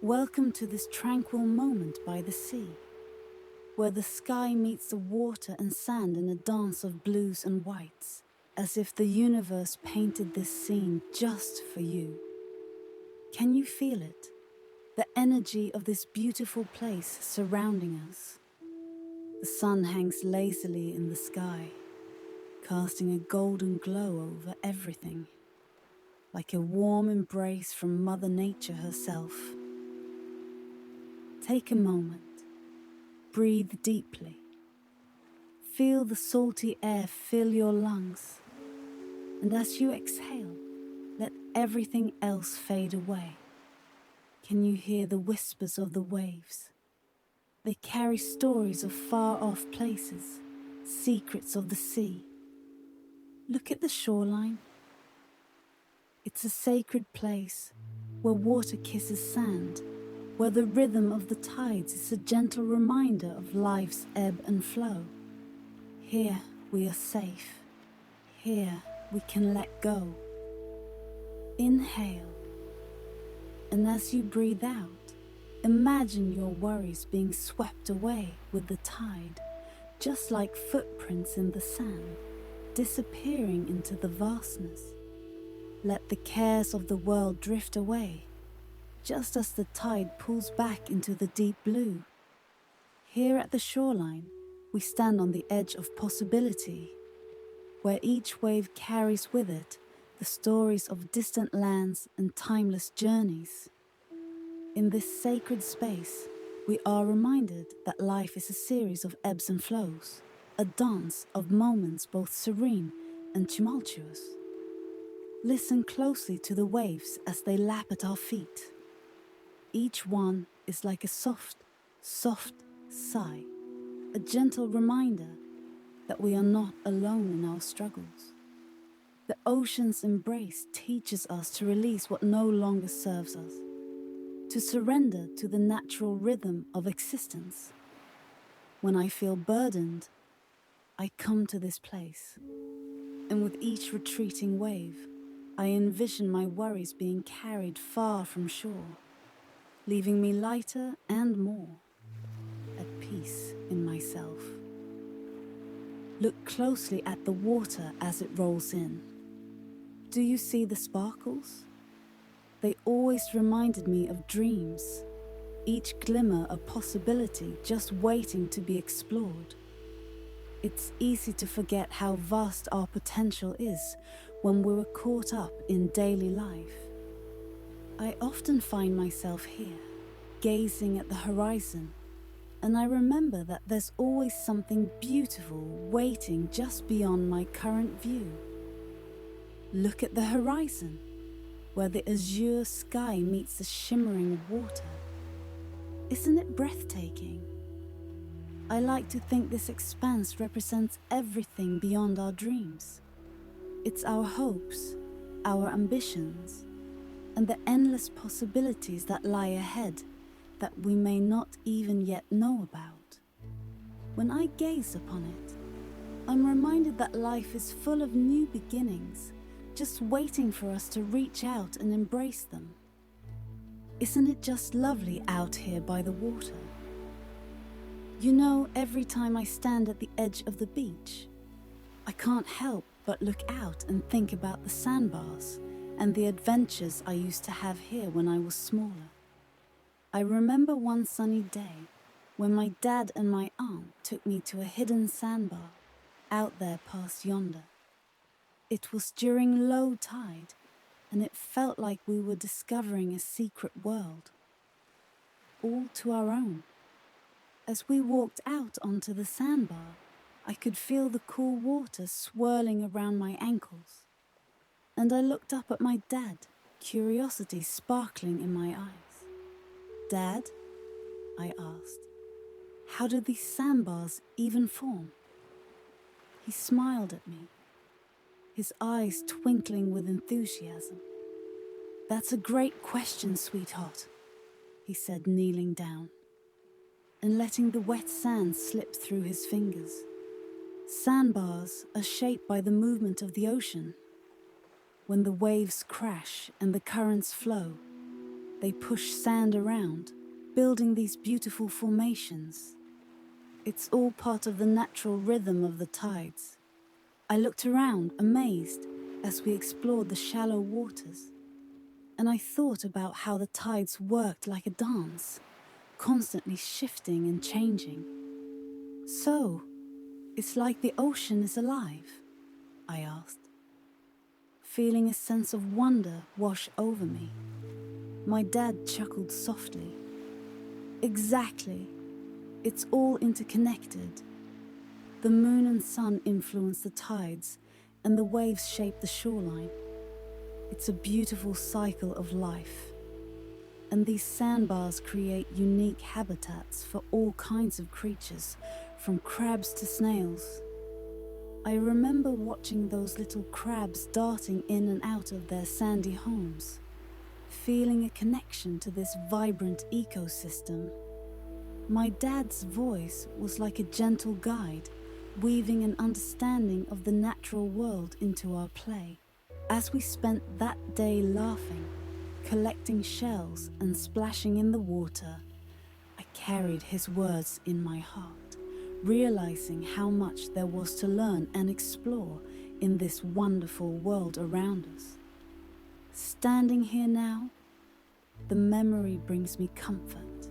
Welcome to this tranquil moment by the sea, where the sky meets the water and sand in a dance of blues and whites, as if the universe painted this scene just for you. Can you feel it? The energy of this beautiful place surrounding us. The sun hangs lazily in the sky, casting a golden glow over everything, like a warm embrace from Mother Nature herself. Take a moment, breathe deeply. Feel the salty air fill your lungs, and as you exhale, let everything else fade away. Can you hear the whispers of the waves? They carry stories of far-off places, secrets of the sea. Look at the shoreline. It's a sacred place where water kisses sand, where the rhythm of the tides is a gentle reminder of life's ebb and flow. Here we are safe. Here we can let go. Inhale, and as you breathe out, imagine your worries being swept away with the tide, just like footprints in the sand, disappearing into the vastness. Let the cares of the world drift away, just as the tide pulls back into the deep blue. Here at the shoreline, we stand on the edge of possibility, where each wave carries with it the stories of distant lands and timeless journeys. In this sacred space, we are reminded that life is a series of ebbs and flows, a dance of moments both serene and tumultuous. Listen closely to the waves as they lap at our feet. Each one is like a soft, soft sigh, a gentle reminder that we are not alone in our struggles. The ocean's embrace teaches us to release what no longer serves us, to surrender to the natural rhythm of existence. When I feel burdened, I come to this place, and with each retreating wave, I envision my worries being carried far from shore, leaving me lighter and more at peace in myself. Look closely at the water as it rolls in. Do you see the sparkles? They always reminded me of dreams, each glimmer a possibility just waiting to be explored. It's easy to forget how vast our potential is when we're caught up in daily life. I often find myself here, gazing at the horizon, and I remember that there's always something beautiful waiting just beyond my current view. Look at the horizon, where the azure sky meets the shimmering water. Isn't it breathtaking? I like to think this expanse represents everything beyond our dreams. It's our hopes, our ambitions, and the endless possibilities that lie ahead that we may not even yet know about. When I gaze upon it, I'm reminded that life is full of new beginnings, just waiting for us to reach out and embrace them. Isn't it just lovely out here by the water? You know, every time I stand at the edge of the beach, I can't help but look out and think about the sandbars and the adventures I used to have here when I was smaller. I remember one sunny day when my dad and my aunt took me to a hidden sandbar out there past yonder. It was during low tide, and it felt like we were discovering a secret world, all to our own. As we walked out onto the sandbar, I could feel the cool water swirling around my ankles, and I looked up at my dad, curiosity sparkling in my eyes. "Dad," I asked, "how do these sandbars even form?" He smiled at me, his eyes twinkling with enthusiasm. "That's a great question, sweetheart," he said, kneeling down and letting the wet sand slip through his fingers. Sandbars are shaped by the movement of the ocean. When the waves crash and the currents flow, They push sand around, building these beautiful formations. It's all part of the natural rhythm of the tides. I looked around, amazed, as we explored the shallow waters. And I thought about how the tides worked like a dance, constantly shifting and changing. So, it's like the ocean is alive, I asked, feeling a sense of wonder wash over me. My dad chuckled softly. Exactly. It's all interconnected. The moon and sun influence the tides, and the waves shape the shoreline. It's a beautiful cycle of life. And these sandbars create unique habitats for all kinds of creatures, from crabs to snails. I remember watching those little crabs darting in and out of their sandy homes, feeling a connection to this vibrant ecosystem. My dad's voice was like a gentle guide, weaving an understanding of the natural world into our play. As we spent that day laughing, collecting shells and splashing in the water, I carried his words in my heart, realizing how much there was to learn and explore in this wonderful world around us. Standing here now, the memory brings me comfort,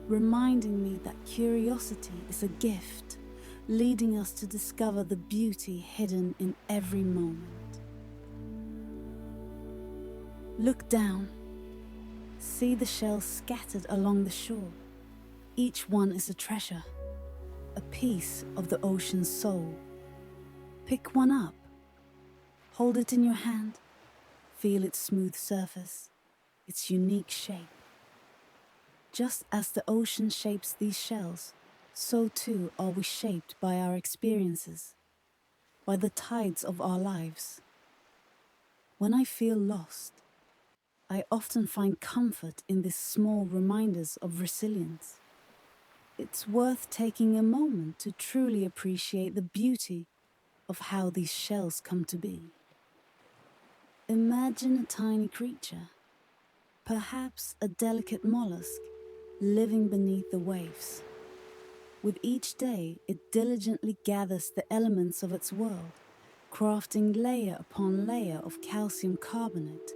reminding me that curiosity is a gift, leading us to discover the beauty hidden in every moment. Look down. See the shells scattered along the shore. Each one is a treasure, a piece of the ocean's soul. Pick one up. Hold it in your hand. Feel its smooth surface, its unique shape. Just as the ocean shapes these shells, so too are we shaped by our experiences, by the tides of our lives. When I feel lost, I often find comfort in these small reminders of resilience. It's worth taking a moment to truly appreciate the beauty of how these shells come to be. Imagine a tiny creature, perhaps a delicate mollusk, living beneath the waves. With each day, it diligently gathers the elements of its world, crafting layer upon layer of calcium carbonate,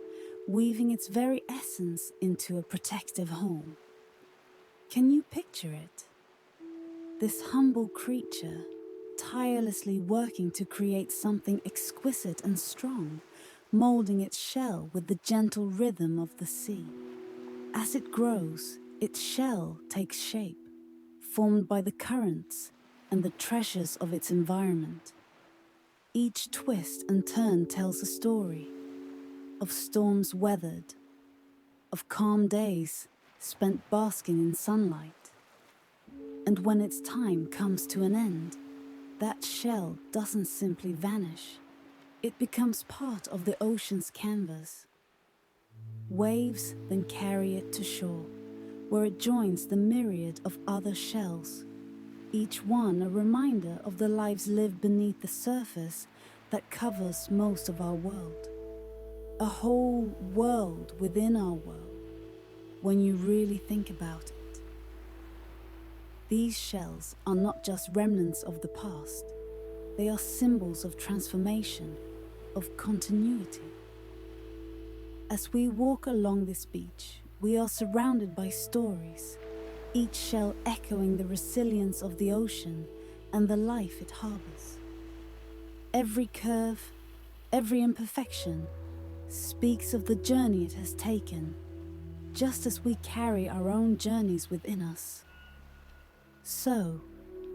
weaving its very essence into a protective home. Can you picture it? This humble creature, tirelessly working to create something exquisite and strong, molding its shell with the gentle rhythm of the sea. As it grows, its shell takes shape, formed by the currents and the treasures of its environment. Each twist and turn tells a story of storms weathered, of calm days spent basking in sunlight. And when its time comes to an end, that shell doesn't simply vanish. It becomes part of the ocean's canvas. Waves then carry it to shore, where it joins the myriad of other shells, each one a reminder of the lives lived beneath the surface that covers most of our world. A whole world within our world, when you really think about it. These shells are not just remnants of the past, they are symbols of transformation, of continuity. As we walk along this beach, we are surrounded by stories, each shell echoing the resilience of the ocean and the life it harbors. Every curve, every imperfection speaks of the journey it has taken, just as we carry our own journeys within us. So,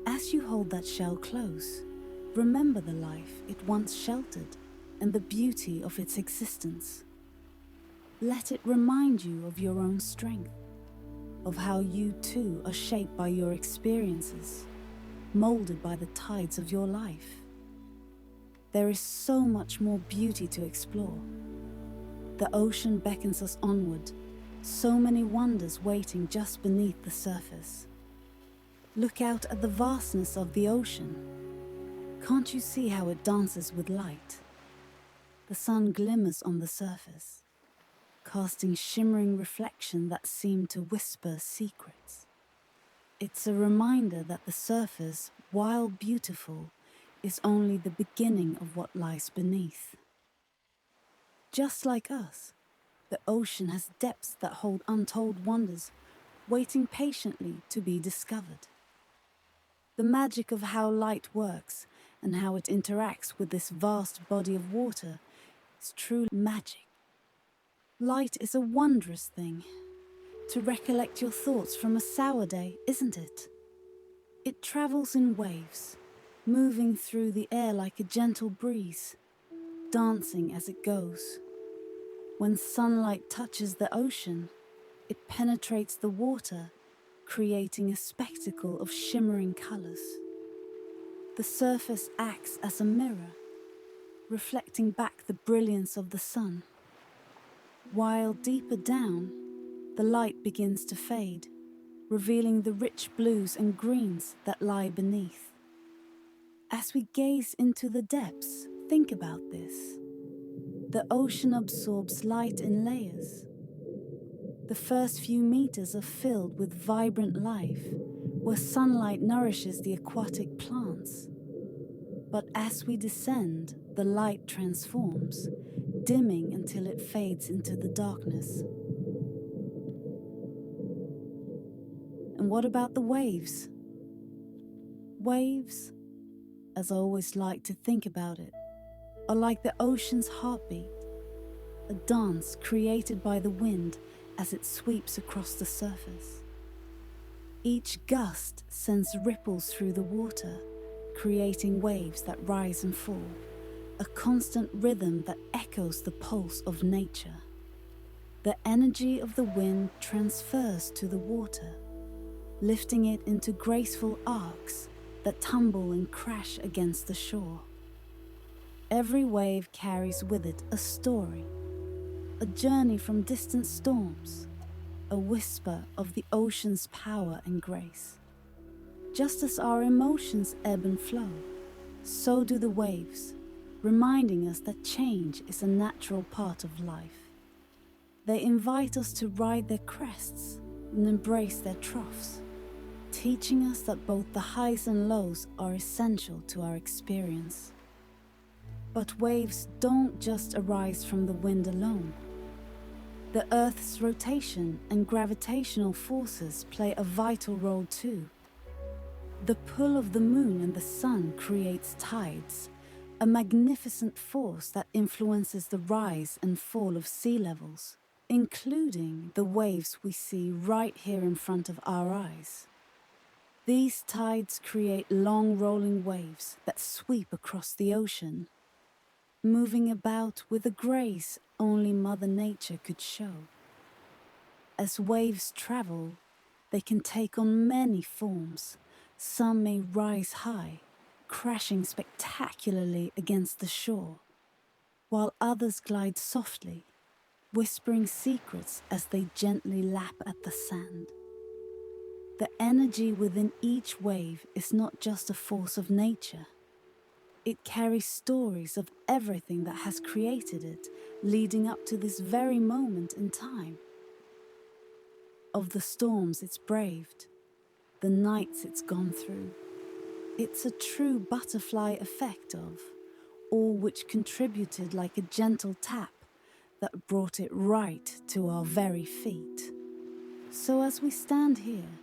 as you hold that shell close, remember the life it once sheltered and the beauty of its existence. Let it remind you of your own strength, of how you too are shaped by your experiences, molded by the tides of your life. There is so much more beauty to explore. The ocean beckons us onward, so many wonders waiting just beneath the surface. Look out at the vastness of the ocean. Can't you see how it dances with light? The sun glimmers on the surface. casting shimmering reflection that seem to whisper secrets. It's a reminder that the surface, while beautiful, is only the beginning of what lies beneath. Just like us, the ocean has depths that hold untold wonders, waiting patiently to be discovered. The magic of how light works and how it interacts with this vast body of water is true magic. Light is a wondrous thing. To recollect your thoughts from a sour day, isn't it? It travels in waves, moving through the air like a gentle breeze, dancing as it goes. When sunlight touches the ocean, it penetrates the water, creating a spectacle of shimmering colors. The surface acts as a mirror, reflecting back the brilliance of the sun. While deeper down, the light begins to fade, revealing the rich blues and greens that lie beneath. As we gaze into the depths, think about this. The ocean absorbs light in layers. The first few meters are filled with vibrant life, where sunlight nourishes the aquatic plants. But as we descend, the light transforms, dimming until it fades into the darkness. And what about the waves? Waves, as I always like to think about it, are like the ocean's heartbeat, a dance created by the wind as it sweeps across the surface. Each gust sends ripples through the water, creating waves that rise and fall, a constant rhythm that echoes the pulse of nature. The energy of the wind transfers to the water, lifting it into graceful arcs that tumble and crash against the shore. Every wave carries with it a story, a journey from distant storms, a whisper of the ocean's power and grace. Just as our emotions ebb and flow, so do the waves, reminding us that change is a natural part of life. They invite us to ride their crests and embrace their troughs, teaching us that both the highs and lows are essential to our experience. But waves don't just arise from the wind alone. The Earth's rotation and gravitational forces play a vital role too. The pull of the moon and the sun creates tides, a magnificent force that influences the rise and fall of sea levels, including the waves we see right here in front of our eyes. These tides create long rolling waves that sweep across the ocean, moving about with a grace only Mother Nature could show. As waves travel, they can take on many forms. Some may rise high, crashing spectacularly against the shore, while others glide softly, whispering secrets as they gently lap at the sand. The energy within each wave is not just a force of nature. It carries stories of everything that has created it, leading up to this very moment in time. Of the storms it's braved, the nights it's gone through. It's a true butterfly effect of all which contributed like a gentle tap that brought it right to our very feet. So as we stand here,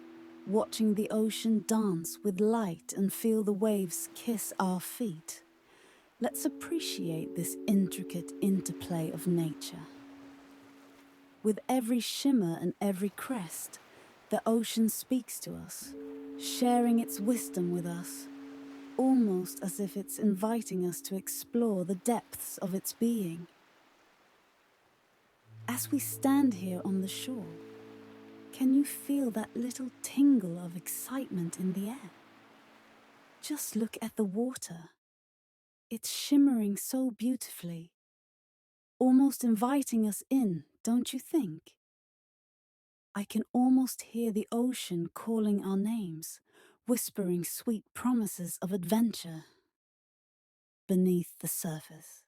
watching the ocean dance with light and feel the waves kiss our feet, let's appreciate this intricate interplay of nature. With every shimmer and every crest, the ocean speaks to us, sharing its wisdom with us, almost as if it's inviting us to explore the depths of its being. As we stand here on the shore, can you feel that little tingle of excitement in the air? Just look at the water. It's shimmering so beautifully, almost inviting us in, don't you think? I can almost hear the ocean calling our names, whispering sweet promises of adventure beneath the surface.